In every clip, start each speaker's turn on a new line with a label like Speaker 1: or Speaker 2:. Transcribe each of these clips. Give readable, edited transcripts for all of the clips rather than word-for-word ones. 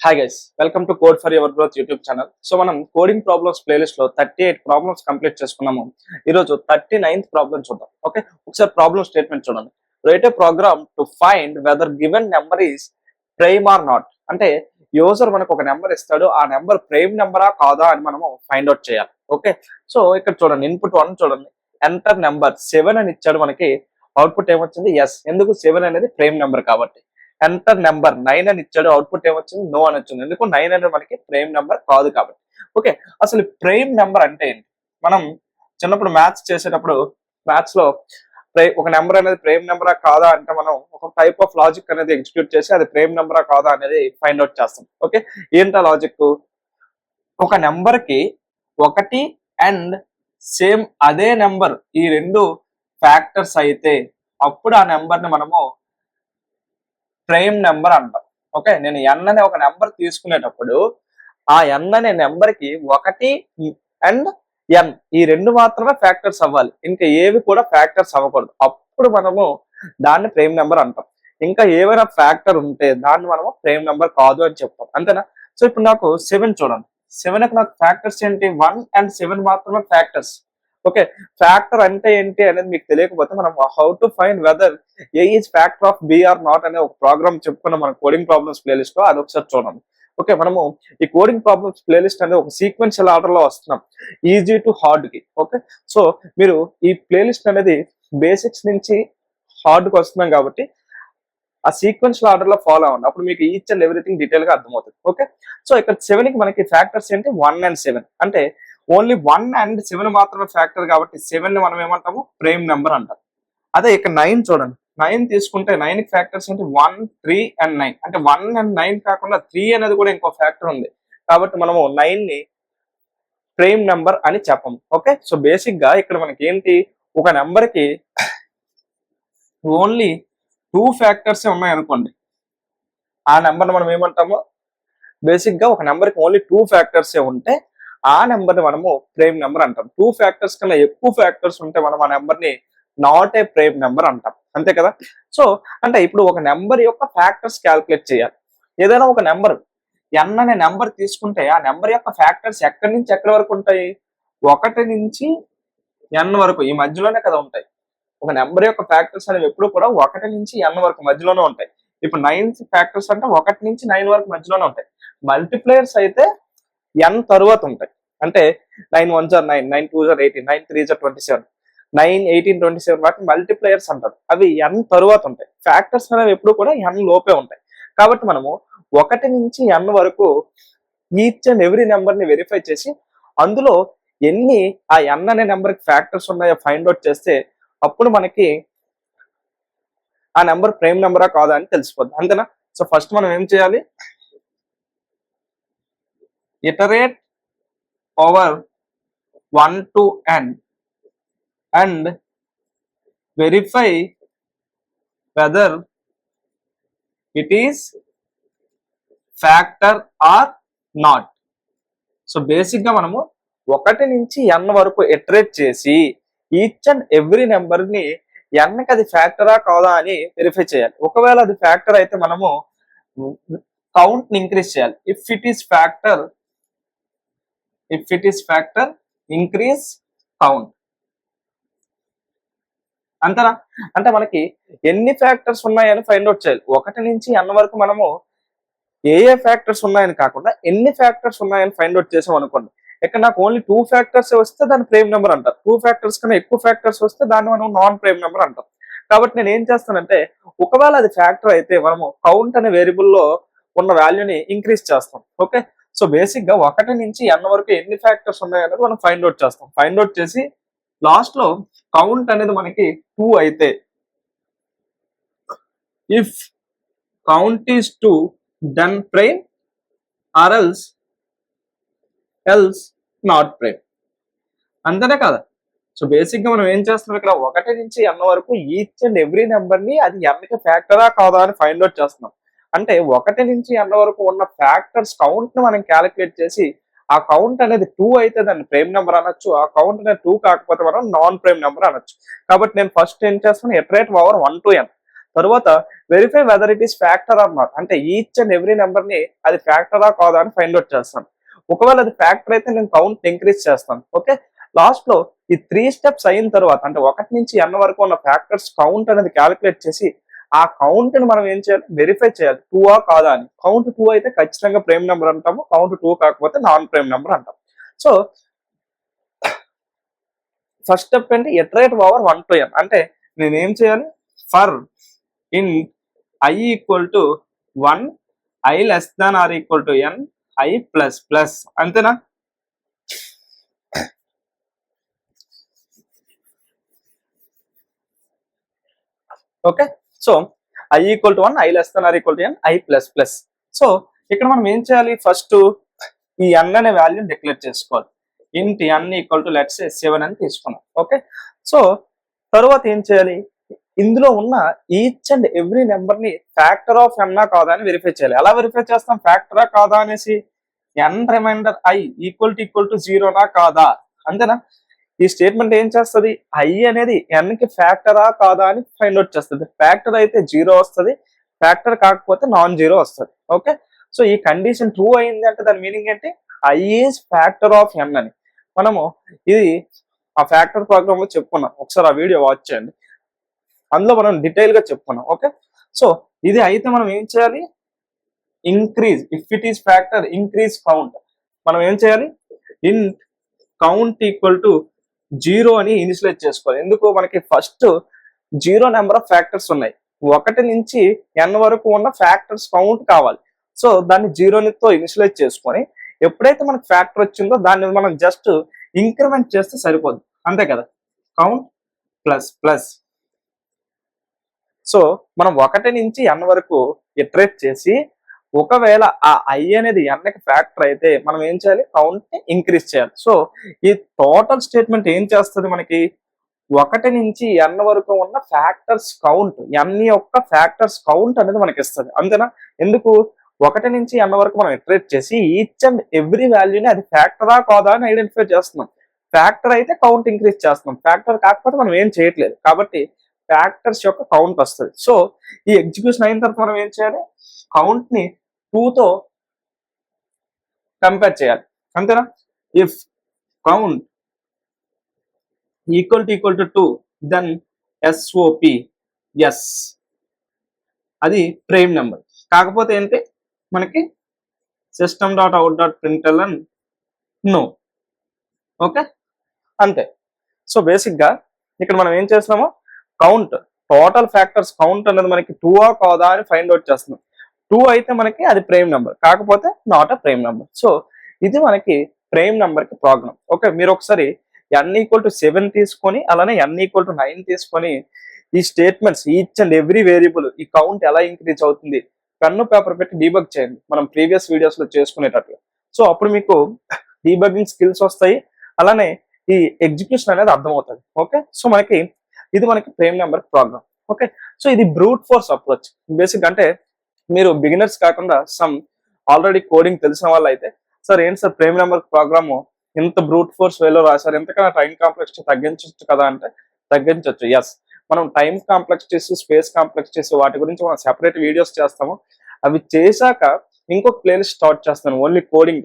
Speaker 1: Hi guys, welcome to code for your growth YouTube channel. So మనం coding problems playlist లో 38 problems complete చేసుకున్నాము. ఈరోజు 39th problem చూద్దాం. Okay, ఒకసారి problem statement చూడండి. Write a program to find whether given number is prime or not. అంటే user మనకు ఒక నెంబర్ ఇస్తాడు, ఆ నెంబర్ ప్రైమ్ నెంబరా కాదా అని మనము ఫైండ్ అవుట్ చేయాలి. ఓకే, సో ఇక్కడ చూడండి, ఇన్పుట్ 1 చూడండి, ఎంటర్ నెంబర్ 7 అని ఇచ్చాడు. మనకి అవుట్పుట్ ఏమొచ్చింది? ఎస్. ఎందుకు? 7 అనేది ప్రైమ్ నెంబర్ కాబట్టి. ఎంటర్ నెంబర్ 9 అని ఇచ్చాడు, అవుట్పుట్ ఏమొచ్చింది? నో అని వచ్చింది. ఎందుకు? 9 అనేది మనకి ప్రైమ్ నెంబర్ కాదు కాబట్టి. ఓకే, అసలు ప్రైమ్ నెంబర్ అంటే ఏంటి? మనం చిన్నప్పుడు మ్యాథ్స్ చేసేటప్పుడు మ్యాథ్స్ లో ఒక నెంబర్ అనేది ప్రైమ్ నెంబరా కాదా అంటే మనం ఒక టైప్ ఆఫ్ లాజిక్ అనేది ఎగ్జిక్యూట్ చేసి అది ప్రైమ్ నెంబరా కాదా అనేది ఫైండ్ అవుట్ చేస్తాం. ఓకే, ఏంటా లాజిక్? ఒక నెంబర్ కి 1 అండ్ సేమ్ అదే నెంబర్ ఈ రెండు ఫ్యాక్టర్స్ అయితే అప్పుడు ఆ నెంబర్ ని మనము ప్రైమ్ నెంబర్ అంటాం. ఓకే, నేను ఎన్ అనే ఒక నెంబర్ తీసుకునేటప్పుడు ఆ ఎన్ అనే నెంబర్ కి 1 అండ్ ఎన్ ఈ రెండు మాత్రమే ఫ్యాక్టర్స్ అవ్వాలి, ఇంకా ఏవి కూడా ఫ్యాక్టర్స్ అవ్వకూడదు. అప్పుడు మనము దాన్ని ప్రైమ్ నెంబర్ అంటాం. ఇంకా ఏమైనా ఫ్యాక్టర్ ఉంటే దాన్ని మనము ప్రైమ్ నెంబర్ కాదు అని చెప్తాం. అంతేనా? సో ఇప్పుడు నాకు 7 చూడండి, 7కి నాకు ఫ్యాక్టర్స్ ఏంటి? 1 అండ్ 7 మాత్రమే ఫ్యాక్టర్స్. ఓకే, ఫ్యాక్టర్ అంటే ఏంటి అనేది మీకు తెలియకపోతే మనం how to find whether a is factor of b or not అనే ఒక ప్రోగ్రామ్ చెప్పుకున్నాం మన కోడింగ్ ప్రాబ్లమ్స్ ప్లేలిస్ట్ లో, అది ఒకసారి చూడండి. ఓకే, మనము ఈ కోడింగ్ ప్రాబ్లమ్స్ ప్లేలిస్ట్ అనేది ఒక సీక్వెన్షియల్ ఆర్డర్ లో వస్తున్నాం, ఈజీ టు హార్డ్ కి. ఓకే, సో మీరు ఈ ప్లేలిస్ట్ అనేది బేసిక్స్ నుంచి హార్డ్ కి వస్తున్నాం కాబట్టి ఆ సీక్వెన్షియల్ ఆర్డర్ లో ఫాలో అవ్వండి, అప్పుడు మీకు ఈచ్ అండ్ ఎవ్రీథింగ్ డీటెయిల్ గా అర్థమవుతుంది. ఓకే, సో ఇక్కడ 7 కి మనకి ఫ్యాక్టర్స్ ఏంటి? 1 అండ్ 7. అంటే ఓన్లీ 1 అండ్ 7 మాత్రమే ఫ్యాక్టర్ కాబట్టి 7 ని మనం ఏమంటాము? ప్రైమ్ నెంబర్ అంటాం. అదే ఇక్కడ 9 చూడండి, 9 తీసుకుంటే 9 కి ఫ్యాక్టర్స్ ఏంటి? 1, 3 అండ్ 9. అంటే 1 అండ్ 9 కాకుండా 3 అనేది కూడా ఇంకో ఫ్యాక్టర్ ఉంది కాబట్టి మనము 9 ని ప్రైమ్ నెంబర్ అని చెప్పము. ఓకే, సో బేసిక్ గా ఇక్కడ మనకి ఏంటి? ఒక నెంబర్ కి ఓన్లీ 2 ఫ్యాక్టర్స్ ఉన్నాయి అనుకోండి, ఆ నెంబర్ మనం ఏమంటాము? బేసిక్ గా ఒక నెంబర్ కి ఓన్లీ 2 ఫ్యాక్టర్స్ ఉంటే ఆ నెంబర్ ని మనము ప్రైమ్ నెంబర్ అంటాం. 2 ఫ్యాక్టర్స్ కన్నా ఎక్కువ ఫ్యాక్టర్స్ ఉంటే మనం ఆ నెంబర్ ని నాట్ ఏ ప్రైమ్ నెంబర్ అంటాం. అంతే కదా? సో అంటే ఇప్పుడు ఒక నెంబర్ యొక్క ఫ్యాక్టర్స్ క్యాల్కులేట్ చేయాలి. ఏదైనా ఒక నెంబర్ ఎన్ అనే నెంబర్ తీసుకుంటే ఆ నెంబర్ యొక్క ఫ్యాక్టర్స్ ఎక్కడి నుంచి ఎక్కడి వరకు ఉంటాయి? 1 నుంచి n వరకు ఈ మధ్యలోనే కదా ఉంటాయి. ఒక నెంబర్ యొక్క ఫ్యాక్టర్స్ అనేవి ఎప్పుడు కూడా 1 నుంచి n వరకు మధ్యలోనే ఉంటాయి. ఇప్పుడు 9 ఫ్యాక్టర్స్ అంటే 1 నుంచి 9 వరకు మధ్యలోనే ఉంటాయి. మల్టిప్లేయర్స్ అయితే n తరువాత ఉంటాయి. అంటే 9 1 9, 9 2 18, 9 3 27, 9 18 27 వాటిని మల్టిప్లేయర్స్ అంటారు. అవి n తరువాత ఉంటాయి. ఫ్యాక్టర్స్ అనేవి ఎప్పుడు కూడా n లోపే ఉంటాయి. కాబట్టి మనము 1 నుంచి n వరకు ఈచ్ అండ్ ఎవ్రీ నెంబర్ ని వెరిఫై చేసి అందులో ఎన్ని ఆ n అనే నెంబర్ కి ఫ్యాక్టర్స్ ఉన్నాయో ఫైండ్ అవుట్ చేస్తే అప్పుడు మనకి ఆ నెంబర్ ప్రైమ్ నెంబరా కాదా అని తెలిసిపోద్ది. అంతేనా? సో ఫస్ట్ మనం ఏం చేయాలి? Iterate over 1 to n and verify whether it is factor or not. So basic గా మనము 1 నుంచి n వరకు ఇటరేట్ చేసి ఈచ్ అండ్ ఎవ్రీ నెంబర్ ని n కి అది ఫ్యాక్టరా కాదా అని వెరిఫై చేయాలి. ఒకవేళ అది ఫ్యాక్టర్ అయితే మనము కౌంట్ ని ఇంక్రీజ్ చేయాలి. If it is factor increase count. అంతేనా? అంటే మనకి ఎన్ని ఫ్యాక్టర్స్ ఉన్నాయని ఫైండ్ అవుట్ చేయాలి. 1 నుంచి n వరకు మనము ఏ ఫ్యాక్టర్స్ ఉన్నాయని కాకుండా ఎన్ని ఫ్యాక్టర్స్ ఉన్నాయని ఫైండ్ అవుట్ చేసాం అనుకోండి. ఇక్కడ నాకు ఓన్లీ 2 ఫ్యాక్టర్స్ వస్తే దాన్ని ప్రైమ్ నెంబర్ అంటారు. 2 ఫ్యాక్టర్స్ కన్నా ఎక్కువ ఫ్యాక్టర్స్ వస్తే దాన్ని మనం నాన్ ప్రైమ్ నెంబర్ అంటాం. కాబట్టి నేను ఏం చేస్తానంటే ఒకవేళ అది ఫ్యాక్టర్ అయితే మనము కౌంట్ అనే వేరియబుల్ లో ఉన్న వాల్యూని ఇంక్రీజ్ చేస్తాం. ఓకే, సో బేసిక్ గా 1 నుంచి n వరకు ఎన్ని ఫ్యాక్టర్స్ ఉన్నాయనేది మనం ఫైండ్ అవుట్ చేస్తాం. ఫైండ్ అవుట్ చేసి లాస్ట్ లో కౌంట్ అనేది మనకి 2 అయితే if count is 2 then prime or else not prime. అంతేనే కదా? సో బేసిక్ గా మనం ఏం చేస్తున్నాం? ఇక్కడ 1 నుంచి n వరకు ఈచ్ అండ్ ఎవ్రీ నెంబర్ ని అది n కి ఫ్యాక్టరా కాదా అని ఫైండ్ అవుట్ చేస్తున్నాం. అంటే 1 నుంచి n వరకు ఉన్న ఫ్యాక్టర్స్ కౌంట్ ని మనం క్యాలిక్యులేట్ చేసి ఆ కౌంట్ అనేది 2 అయితే దాన్ని ప్రైమ్ నెంబర్ అనొచ్చు, ఆ కౌంట్ అనేది 2 కాకపోతే మనం నాన్ ప్రైమ్ నెంబర్ అనొచ్చు. కాబట్టి నేను ఫస్ట్ ఏం చేస్తాను? Iterate over 1 to n. తర్వాత verify whether it is factor or not, అంటే ఈచ్ అండ్ ఎవ్రీ నెంబర్ ని అది ఫ్యాక్టరా కాదా అని ఫైండ్ అవుట్ చేస్తాను. ఒకవేళ అది ఫ్యాక్టర్ అయితే నేను కౌంట్ ఇంక్రీజ్ చేస్తాను. ఓకే, లాస్ట్ లో ఈ 3 స్టెప్స్ అయిన తర్వాత అంటే 1 నుంచి n వరకు ఉన్న ఫ్యాక్టర్స్ కౌంట్ అనేది క్యాలిక్యులేట్ చేసి ఆ కౌంట్ ని మనం ఏం చేయాలి, వెరిఫై చేయాలి 2 కాదా అని. కౌంట్ 2 అయితే ఖచ్చితంగా ప్రైమ్ నెంబర్ అంటాము, కౌంట్ 2 కాకపోతే నాన్ ప్రైమ్ నెంబర్ అంటాం. సో ఫస్ట్ స్టెప్ ఏంటి, ఇటరేట్ ఓవర్ 1 to n, అంటే నేను ఏం చేయాలి, for in i equal to 1, i less than or equal to n, i plus plus, అంతేనా. Okay, so i equal to 1, i less than or equal to n, i plus plus. So ఇక్కడ మనం ఏం చేయాలి, first ఈ n అనే వాల్యూని declare చేసుకోవాలి. ఇంట్ n equal to let's say 7 అని తీసుకున్నాం. ఓకే, సో తర్వాత ఏం చేయాలి, ఇందులో ఉన్న ఈచ్ అండ్ ఎవ్రీ నెంబర్ ని ఫ్యాక్టర్ ఆఫ్ n కాదా అని వెరిఫై చేయాలి. ఎలా వెరిఫై చేస్తాం, ఫ్యాక్టరా కాదా అనేసి n remainder i equal to 0 కాదా, అంతేనా. ఈ స్టేట్మెంట్ ఏం చేస్తుంది, i అనేది n కి ఫ్యాక్టరా కాదా అని ఫైండ్ అవుట్ చేస్తుంది. ఫ్యాక్టర్ అయితే 0 వస్తుంది, ఫ్యాక్టర్ కాకపోతే నాన్ 0 వస్తుంది. ఓకే, సో ఈ కండిషన్ ట్రూ అయింది అంటే దాని మీనింగ్ ఏంటి, i is factor of n అని. మనము ఇది ఆ ఫ్యాక్టర్ ప్రోగ్రామ్ లో చెప్పుకున్నాం, ఒకసారి ఆ వీడియో వాచ్ చేయండి, అందులో మనం డీటెయిల్ గా చెప్పుకున్నాం. ఓకే, సో ఇది అయితే మనం ఏం చేయాలి, increase, if it is factor increase count, మనం ఏం చేయాలి, ఇన్ కౌంట్ ఈక్వల్ టు 0 అని ఇనిషియలైజ్ చేసుకోవాలి. ఎందుకు, మనకి ఫస్ట్ 0 నెంబర్ ఆఫ్ ఫ్యాక్టర్స్ ఉన్నాయి, 1 నుంచి n వరకు ఉన్న ఫ్యాక్టర్స్ కౌంట్ కావాలి. సో దాన్ని 0తో ఇనిషియలైజ్ చేసుకొని ఎప్పుడైతే మనకి ఫ్యాక్టర్ వచ్చిందో దాన్ని మనం జస్ట్ ఇంక్రిమెంట్ చేస్తే సరిపోద్ది, అంతే కదా. Count plus plus. సో మనం 1 నుంచి n వరకు ఇటరేట్ చేసి ఒకవేళ ఆ i అనేది n కి ఫ్యాక్టర్ అయితే మనం ఏం చేయాలి, కౌంట్ ని ఇంక్రీజ్ చేయాలి. సో ఈ టోటల్ స్టేట్మెంట్ ఏం చేస్తుంది, మనకి 1 నుంచి n వరకు ఉన్న ఫ్యాక్టర్స్ కౌంట్, n యొక్క ఫ్యాక్టర్స్ కౌంట్ అనేది మనకి ఇస్తుంది, అంతేనా. ఎందుకు, 1 నుంచి n వరకు మనం ఇటరేట్ చేసి ఈచ్ అండ్ ఎవ్రీ వాల్యూని అది ఫ్యాక్టరా కాదా అని ఐడెంటిఫై చేస్తున్నాం. ఫ్యాక్టర్ అయితే కౌంట్ ఇంక్రీజ్ చేస్తున్నాం, ఫ్యాక్టర్ కాకపోతే మనం ఏం చేయట్లేదు, కాబట్టి ఫ్యాక్టర్స్ యొక్క కౌంట్ వస్తుంది. సో ఈ ఎగ్జిక్యూషన్ అయిన తర్వాత మనం ఏం చేయాలి, కౌంట్ ని 2తో కంపేర్ చేయాలి, అంతేనా. If count equal to 2 then SOP, yes, అది ప్రైమ్ నెంబర్. కాకపోతే ఏంటి, మనకి system.out.println నో. ఓకే, అంతే. సో బేసిక్ గా ఇక్కడ మనం ఏం చేస్తున్నామో, కౌంట్ టోటల్ ఫ్యాక్టర్స్ కౌంట్ అనేది మనకి 2 కాదా అని ఫైండ్ అవుట్ చేస్తున్నాం. 2 అయితే మనకి అది ప్రైమ్ నెంబర్, కాకపోతే not a prime number. So ఇది మనకి ప్రైమ్ నెంబర్ కి ప్రోగ్రామ్. ఓకే, మీరు ఒకసారి n ఈక్వల్ టు 7 తీసుకొని అలానే n ఈక్వల్ టు 9 తీసుకొని ఈ statements each and every variable ఈ కౌంట్ ఎలా ఇంక్రీజ్ అవుతుంది పెన్ను పేపర్ పెట్టి డీబగ్ చేయండి, మనం ప్రీవియస్ వీడియోస్ లో చేసుకునేటట్లు. సో అప్పుడు మీకు డీబగింగ్ స్కిల్స్ వస్తాయి, అలానే ఈ ఎగ్జిక్యూషన్ అనేది అర్థమవుతుంది. ఓకే, సో మనకి ఇది మనకి prime number program. Okay, so ఇది బ్రూట్ ఫోర్స్ అప్రోచ్. బేసిక్ అంటే మీరు బిగినర్స్ కాకుండా సమ్ ఆల్రెడీ కోడింగ్ తెలిసిన వాళ్ళు అయితే, సార్ ఏంటి సార్ ప్రైమ్ నెంబర్ ప్రోగ్రామ్ ఇంత బ్రూట్ ఫోర్స్ వేలో రాశారు, ఎంతకన్నా టైం కాంప్లెక్సిటీ తగ్గించవచ్చు కదా అంటే తగ్గించవచ్చు. ఎస్, మనం టైం కాంప్లెక్సిటీస్, స్పేస్ కాంప్లెక్సిటీస్ వాటి గురించి మనం సెపరేట్ వీడియోస్ చేస్తాము. అవి చేశాక ఇంకొక ప్లేలిస్ట్ స్టార్ట్ చేస్తాను ఓన్లీ కోడింగ్,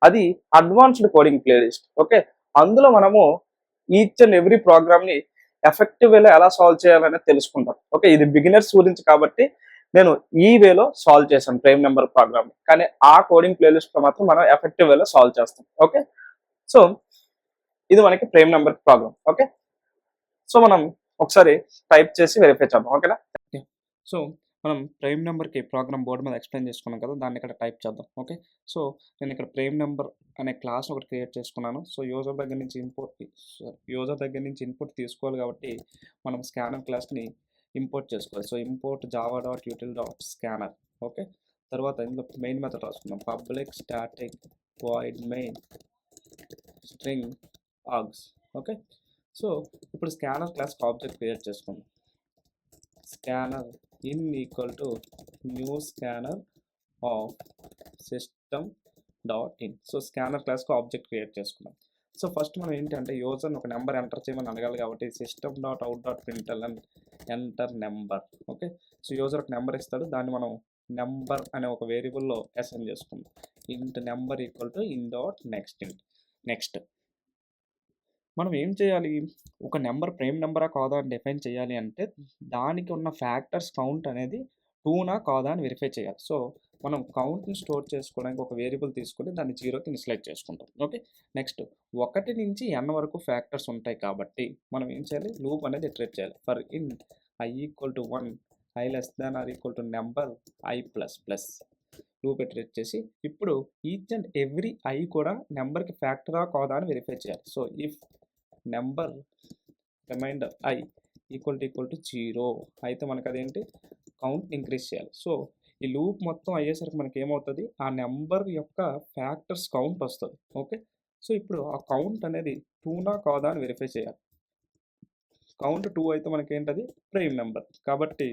Speaker 1: అది అడ్వాన్స్డ్ కోడింగ్ ప్లేలిస్ట్. ఓకే, అందులో మనము ఈచ్ అండ్ ఎవ్రీ ప్రోగ్రామ్ ని ఎఫెక్టివ్ వేలో ఎలా సాల్వ్ చేయాలనేది తెలుసుకుంటాం. ఓకే, ఇది బిగినర్స్ గురించి కాబట్టి నేను ఈ వేలో సాల్వ్ చేశాను ప్రైమ్ నెంబర్ ప్రోగ్రామ్, కానీ ఆ కోడింగ్ ప్లేలిస్ట్ లో మాత్రం మనం ఎఫెక్టివ్ వేలో సాల్వ్ చేస్తాం. ఓకే, సో ఇది మనకి prime number program. Okay, so మనం ఒకసారి టైప్ చేసి వెరిఫై చేద్దాం. ఓకేనా. సో మనం ప్రైమ్ నెంబర్కి ప్రోగ్రామ్ బోర్డు మీద ఎక్స్ప్లెయిన్ చేసుకున్నాం కదా, దాన్ని ఇక్కడ టైప్ చేద్దాం. ఓకే, సో నేను ఇక్కడ ప్రైమ్ నెంబర్ అనే క్లాస్ ఒకటి క్రియేట్ చేసుకున్నాను. సో యూజర్ దగ్గర నుంచి ఇన్పుట్ తీసుకోవాలి కాబట్టి మనం స్కానర్ క్లాస్ని ఇంపోర్ట్ చేసుకోవాలి. So import java.util.scanner. ఓకే, తర్వాత ఇందులో మెయిన్ మెథడ్ రాసుకుందాం, public static void main string args. Okay, so ఇప్పుడు స్కానర్ క్లాస్ ఆబ్జెక్ట్ క్రియేట్ చేసుకుందాం. Scanner in equal to new scanner of system.in. So scanner క్లాస్కి ఆబ్జెక్ట్ క్రియేట్ చేసుకున్నాం. So first మనం ఏంటంటే యూజర్ని ఒక నెంబర్ ఎంటర్ చేయమని అడగాలి కాబట్టి system.out.println enter number. Okay, so user ఒక నెంబర్ ఇస్తాడు, దాన్ని మనం నెంబర్ అనే ఒక వేరియబుల్లో అసైన్ చేసుకుందాం. ఇంట్ number equal to in dot next మనం ఏం చేయాలి, ఒక నెంబర్ ప్రైమ్ నెంబరా కాదా అని డిఫైన్ చేయాలి అంటే దానికి ఉన్న ఫ్యాక్టర్స్ కౌంట్ అనేది 2నా కాదా అని వెరిఫై చేయాలి. సో మనం కౌంట్ని స్టోర్ చేసుకోవడానికి ఒక వేరియబుల్ తీసుకొని దాన్ని 0కి ఇనిషియలైజ్ చేసుకుంటాం. ఓకే, నెక్స్ట్ 1 నుంచి n వరకు ఫ్యాక్టర్స్ ఉంటాయి కాబట్టి మనం ఏం చేయాలి, లూప్ అనేది ఇటరేట్ చేయాలి. For in i equal to 1 i less than or equal to number i plus plus loop iterate చేసి ఇప్పుడు ఈచ్ అండ్ ఎవ్రీ i కూడా నెంబర్కి ఫ్యాక్టరా కాదా అని వెరిఫై చేయాలి. So if number remainder i equal to 0 అయితే మనకు అదేంటి, కౌంట్ని ఇంక్రీజ్ చేయాలి. సో ఈ లూప్ మొత్తం అయ్యేసరికి మనకి ఏమవుతుంది, ఆ నెంబర్ యొక్క ఫ్యాక్టర్స్ కౌంట్ వస్తుంది. ఓకే, సో ఇప్పుడు ఆ కౌంట్ అనేది 2నా కాదా అని వెరిఫై చేయాలి. కౌంట్ 2 అయితే మనకి ఏంటది ప్రైమ్ నెంబర్ కాబట్టి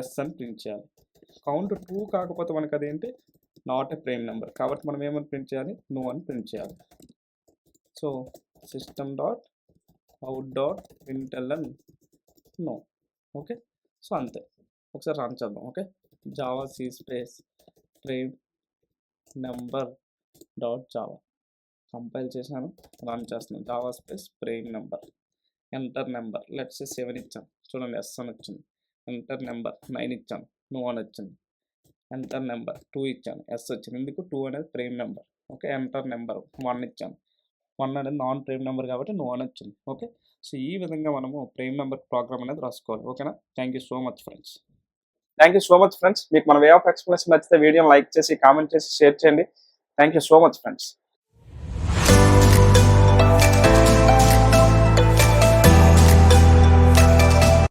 Speaker 1: ఎస్ అని ప్రింట్ చేయాలి. కౌంట్ 2 కాకపోతే మనకి అదేంటి నాట్ ఏ ప్రైమ్ నెంబర్ కాబట్టి మనం ఏమని ప్రింట్ చేయాలి, నో అని ప్రింట్ చేయాలి. So system dot out dot println no. Okay, so అంతే. ఒకసారి రన్ చేద్దాం. Okay, javac space prime number dot Java compile చేశాను, రన్ చేస్తున్నాను. Java space prime number enter number let's 7 ఇచ్చాను, చూడండి ఎస్ అని వచ్చింది. ఎంటర్ నెంబర్ 9 ఇచ్చాను, నో అని వచ్చింది. ఎంటర్ నెంబర్ 2 ఇచ్చాను, ఎస్ వచ్చింది. ఎందుకు 2 అనేది prime number. Okay, enter number 1 ఇచ్చాను, 1 అనేది నాన్ ప్రైమ్ నెంబర్ కాబట్టి నో అని వచ్చింది. ఓకే, సో ఈ విధంగా మనము ప్రైమ్ నెంబర్ ప్రోగ్రామ్ అనేది రాసుకోవాలి. ఓకేనా, thank you so much friends. Thank you so much friends. మీకు మన వే ఆఫ్ ఎక్స్ప్లెనేషన్ నచ్చితే వీడియోని లైక్ చేసి కామెంట్ చేసి షేర్ చేయండి. Thank you so much friends.